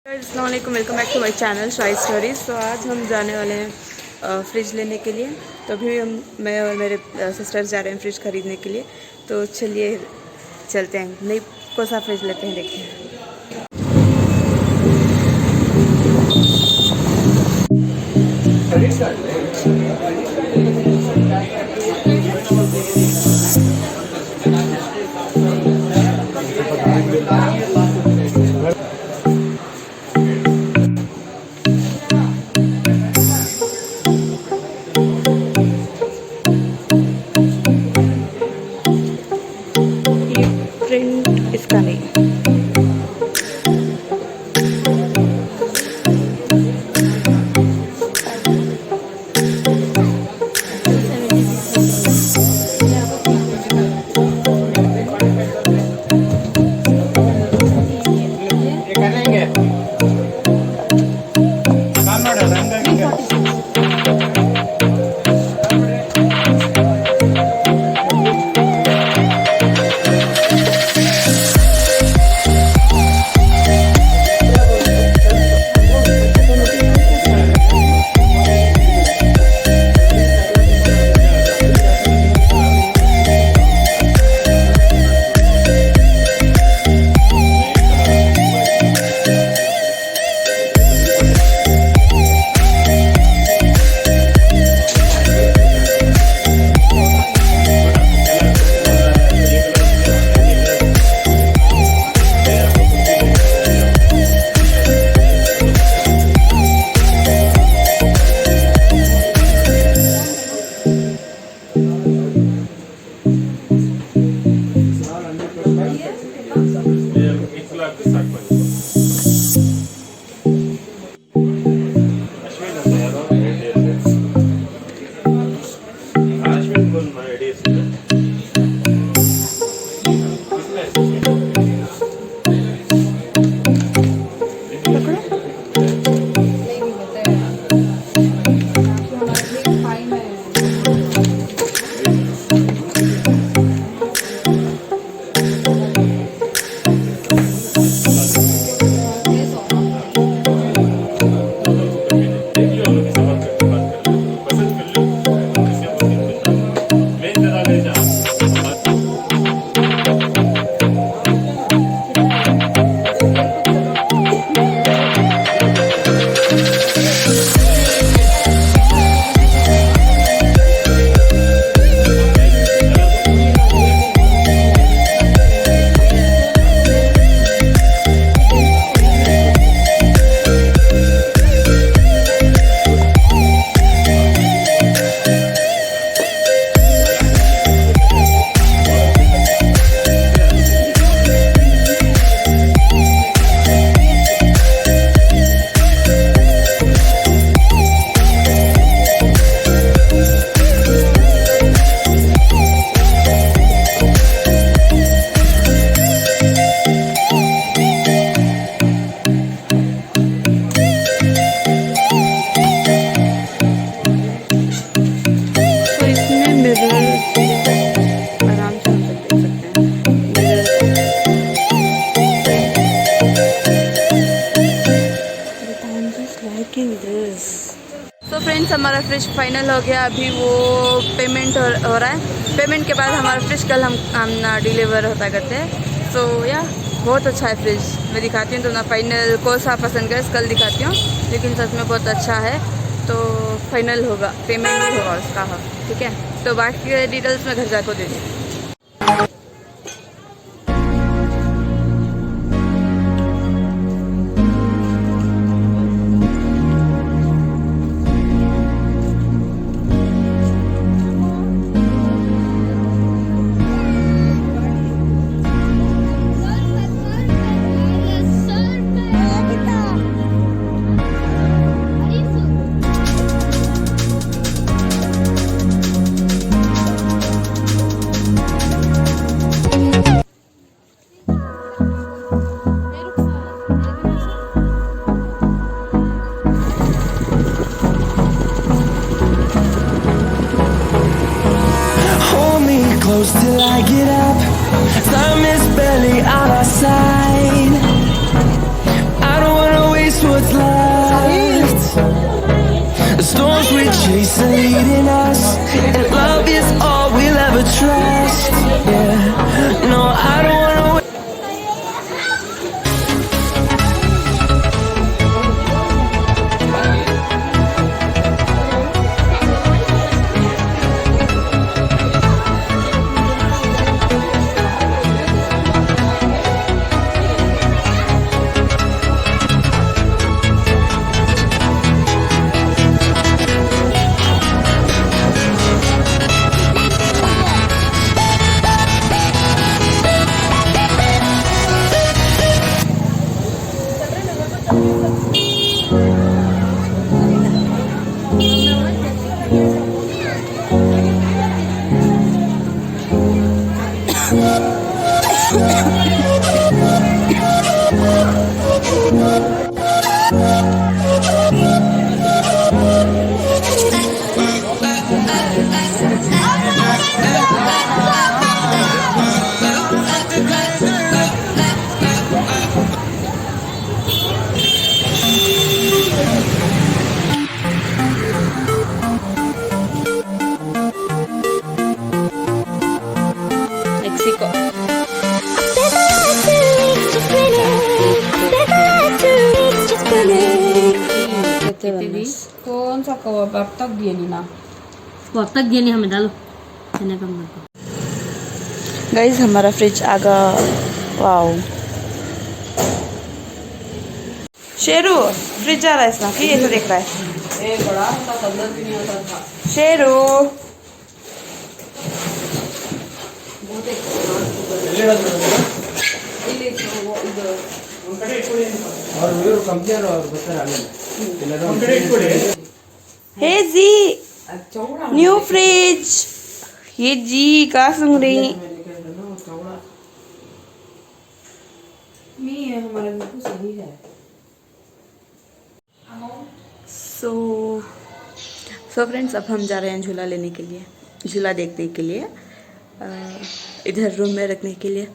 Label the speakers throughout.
Speaker 1: अस्सलाम वालेकुम, welcome back to my channel Shahi stories. तो आज हम जाने वाले हैं फ्रिज लेने के लिए। तो अभी मैं और मेरे सिस्टर्स जा रहे हैं फ्रिज ख़रीदने के लिए। तो चलिए चलते हैं, नई कौन सा फ्रिज लेते हैं, देखते हैं। प्रिंट इसका नहीं। तो फ्रेंड्स, हमारा फ्रिज फाइनल हो गया। अभी वो पेमेंट हो रहा है। पेमेंट के बाद हमारा फ्रिज कल हम डिलीवर होता करते हैं। सो या बहुत अच्छा है फ्रिज। मैं दिखाती हूँ तो ना फाइनल कौन सा पसंद है कल दिखाती हूँ, लेकिन सच में बहुत अच्छा है। तो फाइनल होगा, पेमेंट भी होगा उसका। हाँ ठीक है, तो बाकी डिटेल्स में घर जाकर दे दूँ।
Speaker 2: close till I get up. Time is barely on our side. I don't wanna wait what's left. The storms we chase are leading us, and love is all we'll ever trust. Yeah, no, I don't wanna wait.
Speaker 1: Mexico.
Speaker 3: कौन सा cover अब तक दिए नहीं ना
Speaker 4: वो अब तक दिए नहीं हमें, डालो चने कम कर।
Speaker 1: गाइज हमारा फ्रिज आ गया। वाओ शेरू, फ्रिज आ रहा है इसमें, कि ऐसे देख रहा है
Speaker 3: बड़ा सा कलर भी नहीं होता था।
Speaker 1: शेरू। हे जी न्यू फ्रिज, ये जी का सुन रही
Speaker 3: हमारे बिल्कुल सही है।
Speaker 1: सो फ्रेंड्स, अब हम जा रहे हैं झूला लेने के लिए, झूला देखने के लिए, इधर रूम में रखने के लिए।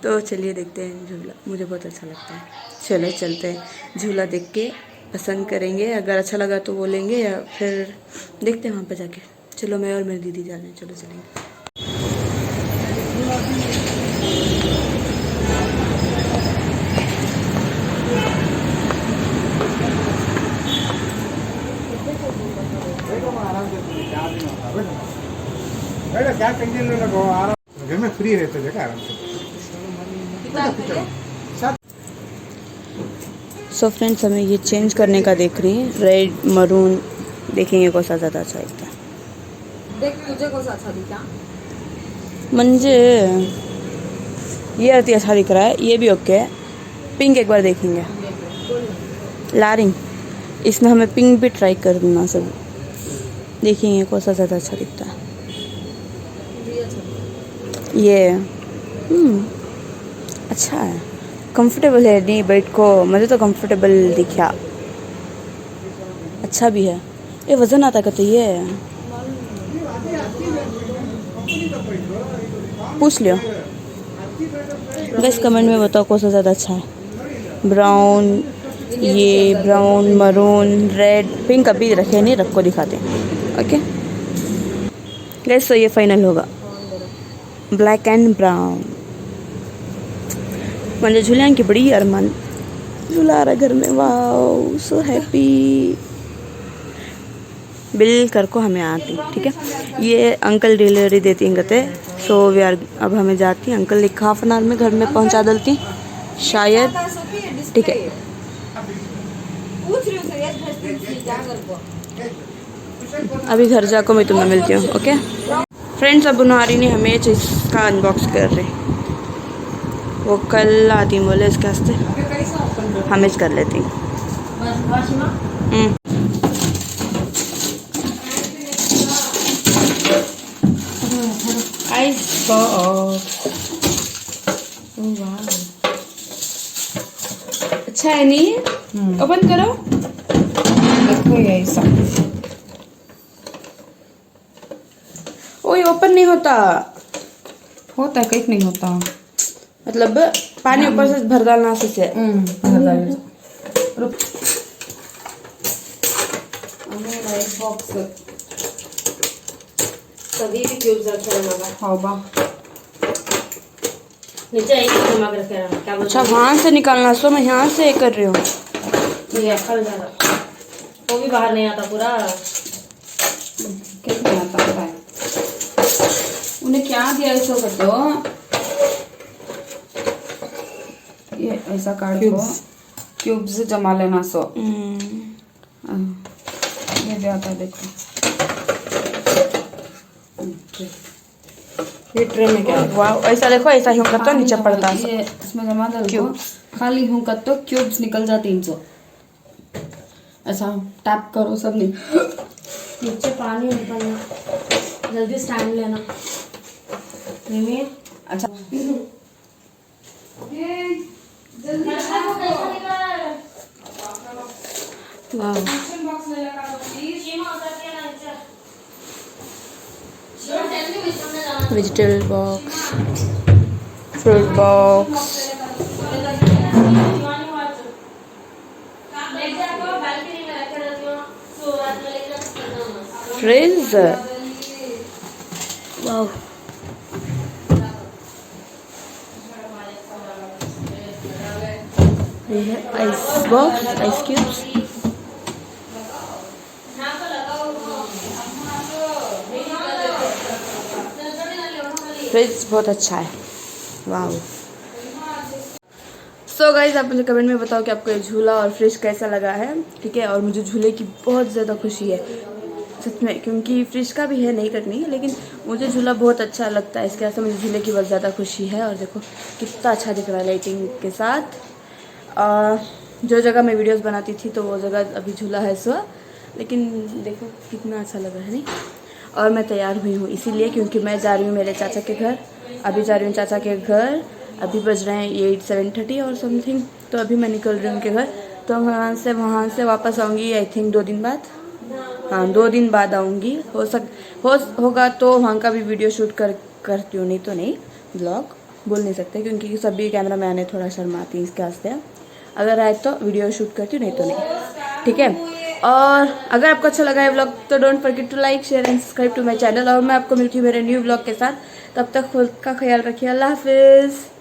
Speaker 1: तो चलिए देखते हैं झूला, मुझे बहुत अच्छा लगता है। चलो चलते हैं, झूला देख के पसंद करेंगे, अगर अच्छा लगा तो वो लेंगे या फिर देखते हैं वहाँ पे जाके। चलो मैं और मेरी दीदी जा रहे हैं, चलो चलेंगे।
Speaker 5: क्या टेंशन नहीं लगो, आराम घर में फ्री रहते जगह आराम से।
Speaker 1: सो फ्रेंड्स, हमें ये चेंज करने का देख रही हैं, रेड मरून, देखेंगे कौन सा ज़्यादा अच्छा लगता है।
Speaker 3: देख तुझे कौन सा अच्छा दिखा?
Speaker 1: मुझे ये अति अच्छा दिख रहा है, ये भी ओके है। पिंक एक बार देखेंगे, लारिंग, इसमें हमें पिंक भी ट्राई करना सब, देखेंगे कौन सा ज़्यादा अच्छा दिखता है। ये अच्छा है, कंफर्टेबल है, नहीं बैठ को मुझे तो कंफर्टेबल दिखा, अच्छा भी है। ये वज़न आता कहते, ये पूछ लियो गैस, कमेंट में बताओ कौन सा ज़्यादा अच्छा है। ब्राउन, ये ब्राउन, मरून, रेड, पिंक अभी रखे नहीं, रख को दिखाते हैं। ओके गैस, तो ये फाइनल होगा, ब्लैक एंड ब्राउन। मुझे झूला की बड़ी अरमान, झूला आ रहा घर में, वाओ सो हैप्पी। बिल कर को हमें आती, ठीक है। ये अंकल डिलीवरी देती हैं कहते, सो वी आर, अब हमें जाती, अंकल एक हाफ एन आवर में घर में पहुंचा देती शायद, ठीक है। अभी घर जाकर मैं तुम्हें मिलती हूँ, ओके फ्रेंड्स। अब उन्हारी ने हमें चीज़ का अनबॉक्स कर रहे, वो कल आती बोले इसके वास्ते, हम इस कर लेती। आइस बॉक्स, अच्छा है नहीं, ओपन करो,
Speaker 3: देखो ये ऐसा
Speaker 1: ओए ओपन नहीं होता,
Speaker 3: होता है, कहीं नहीं होता,
Speaker 1: मतलब पानी ऊपर से भर डालना से।
Speaker 3: रुक हमें एक बॉक्स
Speaker 4: कभी भी क्यूब्स रखे रहना
Speaker 3: हाँ बा
Speaker 4: नीचे एक नमक रखे रहना क्या
Speaker 1: अच्छा वहाँ से निकालना, सो मैं यहाँ से कर रही हूँ।
Speaker 4: ये फल ज्यादा वो भी बाहर नहीं आता पूरा।
Speaker 3: कितना आता है उन्हें क्या दिया इसको कर दो। ये ऐसा काट दो, क्यूब्स जमा लेना सो। ये भी आता है देखो।
Speaker 1: ये ट्रे में क्या वाह, ऐसा देखो, ऐसा यूँ करता नीचे पड़ता है।
Speaker 3: ये इसमें जमा दो क्यूब्स, खाली हूँ कर तो क्यूब्स निकल जाते 300। ऐसा टैप करो सब नहीं।
Speaker 4: नीचे पानी निकलना, जल्दी स्टैंड लेना। मिमी
Speaker 3: अच्छा
Speaker 1: वाह, vegetable box, fruit box, fridge, वाह, ये है ice box, ice cubes. Fridge बहुत अच्छा है, वाह। सो गाइज आप मुझे कमेंट में बताओ कि आपको ये झूला और फ्रिज कैसा लगा है, ठीक है। और मुझे झूले की बहुत ज़्यादा खुशी है सच में, क्योंकि फ्रिज का भी है, नहीं करनी है, लेकिन मुझे झूला बहुत अच्छा लगता है इसके वजह से मुझे झूले की बहुत ज़्यादा खुशी है। और देखो कितना अच्छा दिख रहा है लाइटिंग के साथ। जो जगह मैं वीडियोस बनाती थी तो वो जगह अभी झूला है सो, लेकिन देखो कितना अच्छा लग रहा है नहीं। और मैं तैयार हुई हूँ इसीलिए क्योंकि मैं जा रही हूँ मेरे चाचा के घर। अभी जा रही हूँ चाचा के घर, अभी बज रहे हैं 7:30 और समथिंग। तो अभी मैं निकल रही हूँ उनके घर। तो वहाँ से वापस आऊँगी आई थिंक 2 दिन बाद। हाँ 2 दिन बाद आऊँगी। होगा तो वहाँ का भी वीडियो शूट करती हूँ, नहीं तो नहीं। ब्लॉग बोल नहीं सकते क्योंकि सभी कैमरा मैन है, थोड़ा शर्माती इसके वास्ते। अगर आए तो वीडियो शूट करती हूँ, नहीं तो नहीं, ठीक है। और अगर आपको अच्छा लगा है व्लॉग तो don't forget to like share and subscribe to my channel. और मैं आपको मिलती हूँ मेरे न्यू व्लॉग के साथ। तब तक खुद का ख्याल रखिए। अल्लाह हाफिज़।